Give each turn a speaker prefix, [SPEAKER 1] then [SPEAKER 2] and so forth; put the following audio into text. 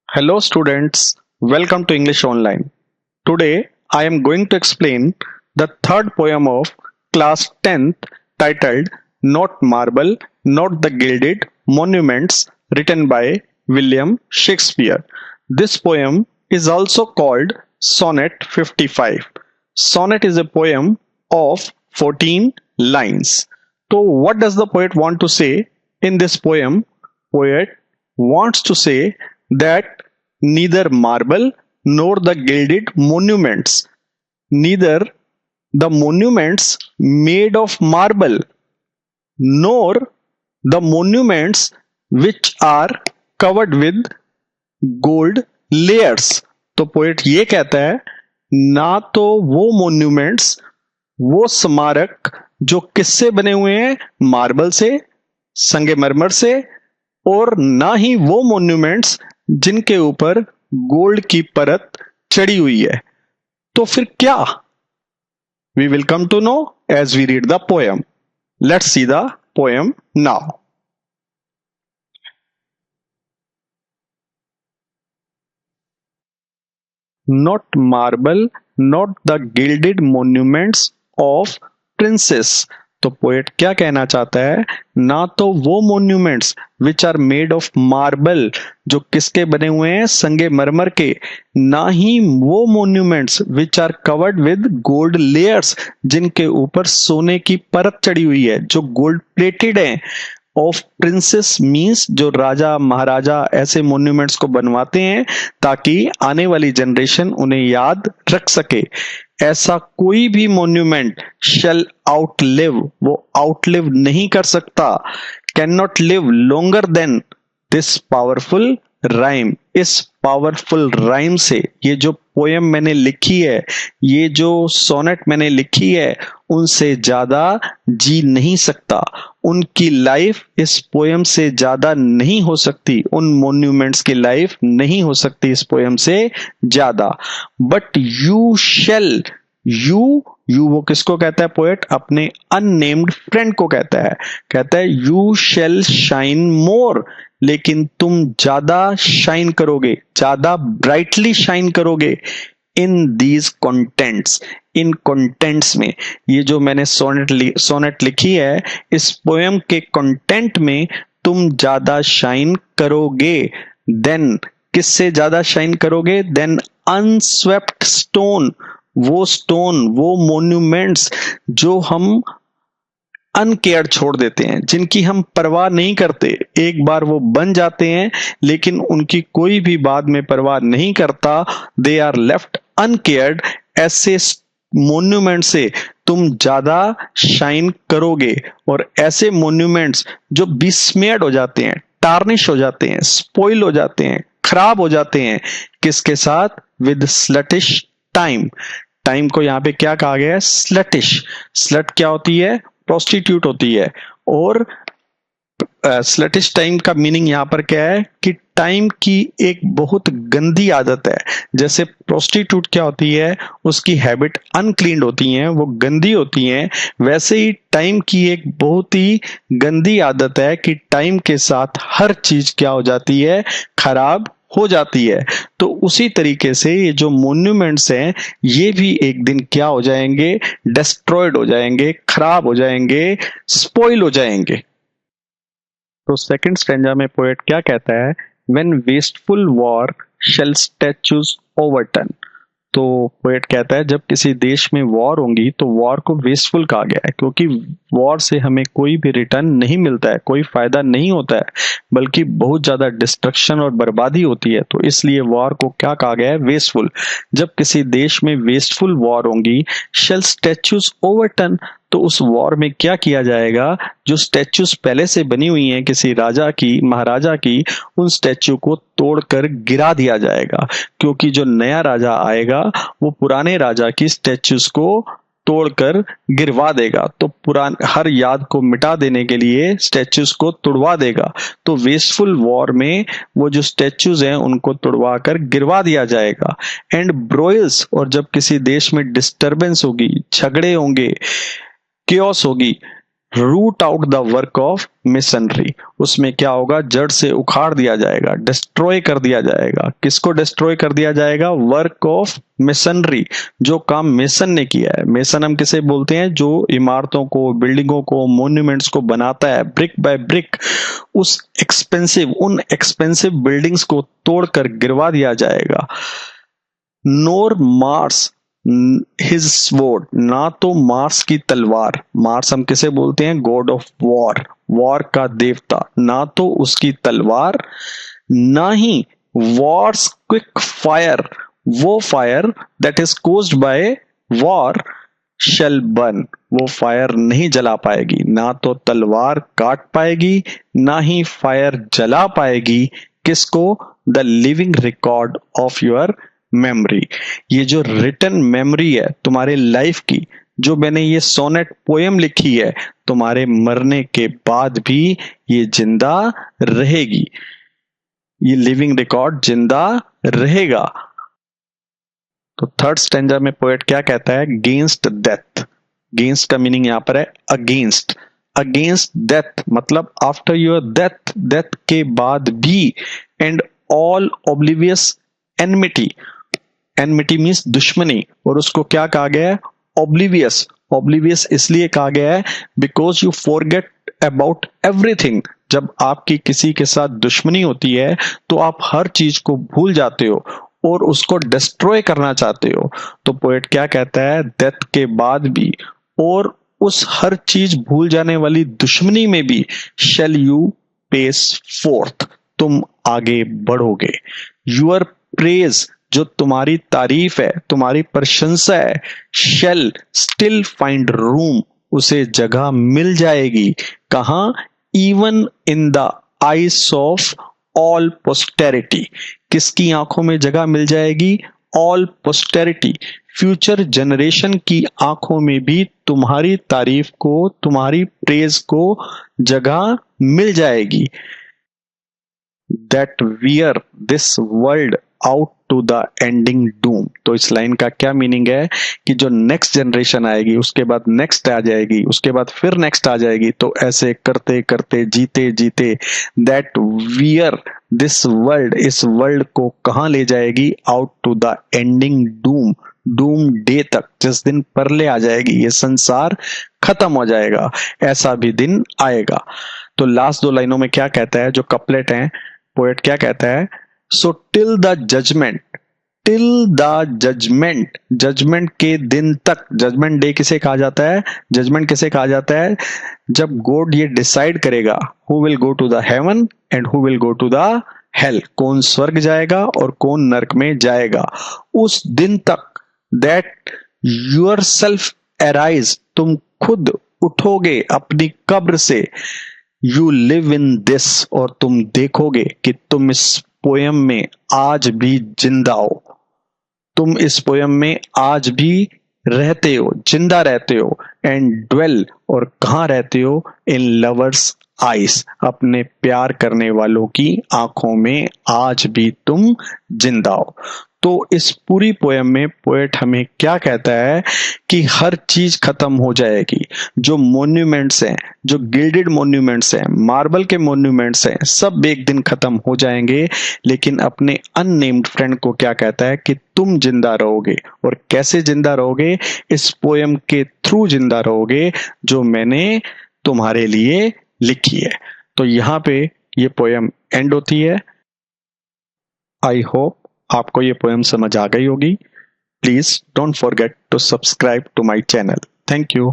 [SPEAKER 1] Hello students, welcome to English Online. Today I am going to explain the third poem of class 10th titled Not Marble, Not the Gilded Monuments, written by William Shakespeare. This poem is also called Sonnet 55. Sonnet is a poem of 14 lines. So what does the poet want to say in this poem? Poet wants to say that neither marble nor the gilded monuments, neither the monuments made of marble nor the monuments which are covered with gold layers. तो poet ये कहता है ना तो वो monuments, वो स्मारक जो किससे बने हुए हैं, मार्बल से, संगमरमर से, और ना ही वो मॉन्यूमेंट्स जिनके ऊपर गोल्ड की परत चढ़ी हुई है। तो फिर क्या? We will come to know as we read the poem. Let's see the poem now. Not marble, not the gilded monuments of princes। तो पोएट क्या कहना चाहता है? ना तो वो monuments which are made of marble, जो किसके बने हुए हैं, संगमरमर के, ना ही वो monuments which are covered with gold layers, जिनके ऊपर सोने की परत चढ़ी हुई है, जो गोल्ड प्लेटेड है। ऑफ प्रिंसेस मीन्स जो राजा महाराजा ऐसे मॉन्यूमेंट्स को बनवाते हैं ताकि आने वाली जनरेशन उन्हें याद रख सके। ऐसा कोई भी मॉन्यूमेंट शेल आउटलिव, वो आउटलिव नहीं कर सकता, can not live longer than this powerful rhyme. इस पावरफुल राइम से ये जो पोयम मैंने लिखी है, ये जो सोनेट मैंने लिखी है, उनसे ज्यादा जी नहीं सकता। उनकी लाइफ इस पोयम से ज्यादा नहीं हो सकती, उन मॉन्यूमेंट्स की लाइफ नहीं हो सकती इस पोयम से ज्यादा। बट यू शेल, यू वो किसको कहता है पोएट? अपने अननेम्ड फ्रेंड को कहता है यू शेल शाइन मोर, लेकिन तुम ज्यादा शाइन करोगे, ज्यादा ब्राइटली शाइन करोगे in these contents, in contents में। ये जो मैंने सोनेट लिखी है, इस पोएम के कंटेंट में तुम ज्यादा शाइन करोगे। देन किससे ज्यादा शाइन करोगे? देन अनस्वेप्ट स्टोन, वो मॉन्यूमेंट्स जो हम अनकेयर छोड़ देते हैं, जिनकी हम परवाह नहीं करते। एक बार वो बन जाते हैं लेकिन उनकी कोई भी बाद में परवाह नहीं करता, दे आर लेफ्ट अनकेयर्ड। ऐसे मॉन्यूमेंट से तुम ज्यादा शाइन करोगे। और ऐसे मॉन्यूमेंट्स जो बिस्मेयर्ड हो जाते हैं, टार्निश हो जाते हैं, स्पॉइल हो जाते हैं, खराब हो जाते हैं, किसके साथ? With स्लटिश time. टाइम को यहां पे क्या कहा गया है? स्लटिश। स्लट क्या होती है? प्रोस्टिट्यूट होती है। और स्लटिश टाइम का मीनिंग यहां पर क्या है कि टाइम की एक बहुत गंदी आदत है। जैसे प्रोस्टिट्यूट क्या होती है? उसकी हैबिट अनक्लीन्ड होती हैं, वो गंदी होती हैं। वैसे ही टाइम की एक बहुत ही गंदी आदत है कि टाइम के साथ हर चीज क्या हो जाती है? खराब हो जाती है। तो उसी तरीके से ये जो मॉन्यूमेंट्स हैं, ये भी एक दिन क्या हो जाएंगे? डिस्ट्रॉयड हो जाएंगे, खराब हो जाएंगे, स्पॉइल हो जाएंगे। तो सेकंड स्टैंजा में पोएट क्या कहता है? When wasteful war shall statues overturn. तो पोएट कहता है जब किसी देश में वॉर होंगी तो वॉर को वेस्टफुल कहा गया है, क्योंकि वॉर से हमें कोई भी रिटर्न नहीं मिलता है, कोई फायदा नहीं होता है, बल्कि बहुत ज्यादा डिस्ट्रक्शन और बर्बादी होती है। तो इसलिए वॉर को क्या कहा गया है? वेस्टफुल। जब किसी देश में वेस्टफुल वॉर होंगी, शेल स्टैच्यूज ओवरटर्न, तो उस वॉर में क्या किया जाएगा? जो स्टैच्यूज पहले से बनी हुई हैं किसी राजा की, महाराजा की, उन स्टैच्यू को तोड़कर गिरा दिया जाएगा, क्योंकि जो नया राजा आएगा वो पुराने राजा की स्टैच्यूज को तोड़कर गिरवा देगा। तो हर याद को मिटा देने के लिए स्टैच्यूज को तुड़वा देगा। तो वेस्टफुल वॉर में वो जो स्टैच्यूज हैं उनको तुड़वा कर गिरवा दिया जाएगा। एंड ब्रोइल्स, और जब किसी देश में डिस्टरबेंस होगी, झगड़े होंगे, केओस होगी, root out the work of missionary. उसमें क्या होगा, जड़ से उखाड़ दिया जाएगा, डिस्ट्रॉय कर दिया जाएगा। किसको डिस्ट्रॉय कर दिया जाएगा? वर्क ऑफ मिशनरी, जो काम मेसन ने किया है। मेसन हम किसे बोलते हैं? जो इमारतों को, बिल्डिंगों को, मॉन्यूमेंट्स को बनाता है ब्रिक बाय ब्रिक। उन एक्सपेंसिव बिल्डिंग्स को तोड़कर गिरवा दिया जाएगा। नोर मार्स हिज स्वॉर्ड, ना तो मार्स की तलवार। मार्स हम किसे बोलते हैं? गॉड ऑफ वॉर, वॉर का देवता। ना तो उसकी तलवार, ना ही वॉर्स क्विक फायर, वो fire that is caused by war shall burn, वो फायर नहीं जला पाएगी। ना तो तलवार काट पाएगी, ना ही फायर जला पाएगी। किसको? The living record of your memory. ये जो रिटन मेमोरी है तुम्हारे लाइफ की, जो मैंने ये सोनेट पोयम लिखी है, तुम्हारे मरने के बाद भी ये जिंदा रहेगी। ये लिविंग रिकॉर्ड जिंदा रहेगा। तो थर्ड स्टैंजा में पोएट क्या कहता है? गेंस्ट डेथ। गेंस्ट का मीनिंग यहां पर है अगेंस्ट। अगेंस्ट डेथ मतलब आफ्टर योर डेथ, डेथ के बाद भी। And all oblivious enmity, enmity means दुश्मनी, और उसको क्या कहा गया है? ओब्लिवियस। ओब्लिवियस इसलिए कहा गया है because you forget about everything. जब आपकी किसी के साथ दुश्मनी होती है तो आप हर चीज को भूल जाते हो और उसको डिस्ट्रॉय करना चाहते हो। तो पोएट क्या कहता है? डेथ के बाद भी और उस हर चीज भूल जाने वाली दुश्मनी में भी शेल यू पेस फोर्थ, तुम आगे बढ़ोगे। यूर प्रेज, जो तुम्हारी तारीफ है, तुम्हारी प्रशंसा है, शेल स्टिल फाइंड रूम, उसे जगह मिल जाएगी। कहां? Even in the eyes of all posterity. किसकी आंखों में जगह मिल जाएगी? ऑल पोस्टेरिटी, फ्यूचर जनरेशन की आंखों में भी तुम्हारी तारीफ को, तुम्हारी प्रेज को जगह मिल जाएगी। That wear this world out to the ending doom. तो इस लाइन का क्या मीनिंग है कि जो नेक्स्ट जनरेशन आएगी, उसके बाद नेक्स्ट आ जाएगी, उसके बाद फिर नेक्स्ट आ जाएगी, तो ऐसे करते करते जीते जीते दैट वियर दिस वर्ल्ड, इस वर्ल्ड को कहां ले जाएगी? Out to the ending doom, doom day तक, जिस दिन परले आ जाएगी, ये संसार खत्म हो जाएगा, ऐसा भी दिन आएगा। तो लास्ट दो लाइनों में क्या कहता है? जो कपलेट हैं, पोएट क्या कहता है? So till the judgement, till the judgement, judgement के दिन तक। जजमेंट डे किसे कहा जाता है? जजमेंट किसे कहा जाता है? जब गॉड ये डिसाइड करेगा who will go to the heaven and who will go to the hell, कौन स्वर्ग जाएगा और कौन नरक में जाएगा। उस दिन तक दैट योर सेल्फ एराइज, तुम खुद उठोगे अपनी कब्र से। यू लिव इन दिस, और तुम देखोगे कि तुम इस पोयम में आज भी जिंदा हो, तुम इस पोयम में आज भी रहते हो, जिंदा रहते हो। एंड ड्वेल, और कहां रहते हो? इन लवर्स आइस, अपने प्यार करने वालों की आंखों में आज भी तुम जिंदा हो। तो इस पूरी पोयम में पोएट हमें क्या कहता है कि हर चीज खत्म हो जाएगी। जो मॉन्यूमेंट्स हैं, जो गिल्डेड मॉन्यूमेंट्स हैं, मार्बल के मॉन्यूमेंट्स हैं, सब एक दिन खत्म हो जाएंगे। लेकिन अपने अननेम्ड फ्रेंड को क्या कहता है कि तुम जिंदा रहोगे। और कैसे जिंदा रहोगे? इस पोयम के थ्रू जिंदा रहोगे जो मैंने तुम्हारे लिए लिखी है। तो यहाँ पे ये पोयम एंड होती है। आई होप आपको ये पोयम समझ आ गई होगी। Please don't forget to subscribe to my channel. Thank you.